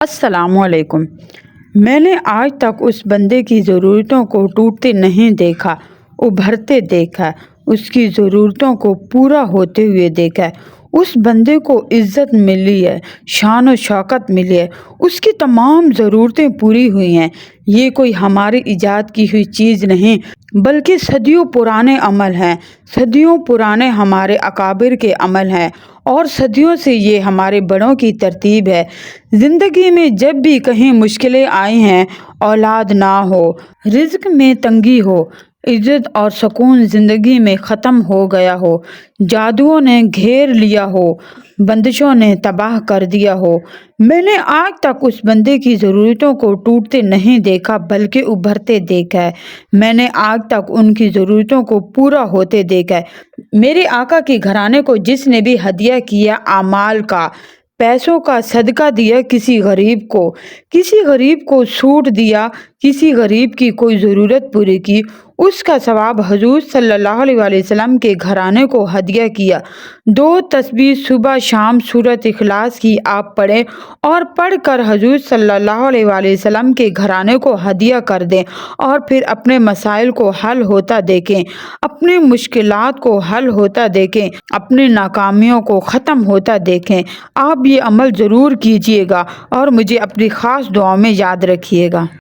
السلام علیکم۔ میں نے آج تک اس بندے کی ضرورتوں کو ٹوٹتے نہیں دیکھا، ابھرتے دیکھا، اس کی ضرورتوں کو پورا ہوتے ہوئے دیکھا ہے۔ اس بندے کو عزت ملی ہے، شان و شوکت ملی ہے، اس کی تمام ضرورتیں پوری ہوئی ہیں۔ یہ کوئی ہماری ایجاد کی ہوئی چیز نہیں بلکہ صدیوں پرانے عمل ہیں، صدیوں پرانے ہمارے اکابر کے عمل ہیں، اور صدیوں سے یہ ہمارے بڑوں کی ترتیب ہے۔ زندگی میں جب بھی کہیں مشکلیں آئی ہیں، اولاد نہ ہو، رزق میں تنگی ہو، عزت اور سکون زندگی میں ختم ہو گیا ہو، جادوؤں نے گھیر لیا ہو، بندشوں نے تباہ کر دیا ہو، میں نے آج تک اس بندے کی ضرورتوں کو ٹوٹتے نہیں دیکھا بلکہ ابھرتے دیکھا ہے۔ میں نے آج تک ان کی ضرورتوں کو پورا ہوتے دیکھا ہے۔ میرے آقا کے گھرانے کو جس نے بھی ہدیہ کیا، اعمال کا، پیسوں کا صدقہ دیا، کسی غریب کو سوٹ دیا، کسی غریب کی کوئی ضرورت پوری کی، اس کا ثواب حضور صلی اللہ علیہ وسلم کے گھرانے کو ہدیہ کیا۔ 2 تسبیح صبح شام سورۃ اخلاص کی آپ پڑھیں اور پڑھ کر حضور صلی اللہ علیہ وسلم کے گھرانے کو ہدیہ کر دیں، اور پھر اپنے مسائل کو حل ہوتا دیکھیں، اپنی مشکلات کو حل ہوتا دیکھیں، اپنی ناکامیوں کو ختم ہوتا دیکھیں۔ آپ یہ عمل ضرور کیجیے گا اور مجھے اپنی خاص دعاؤں میں یاد رکھیے گا۔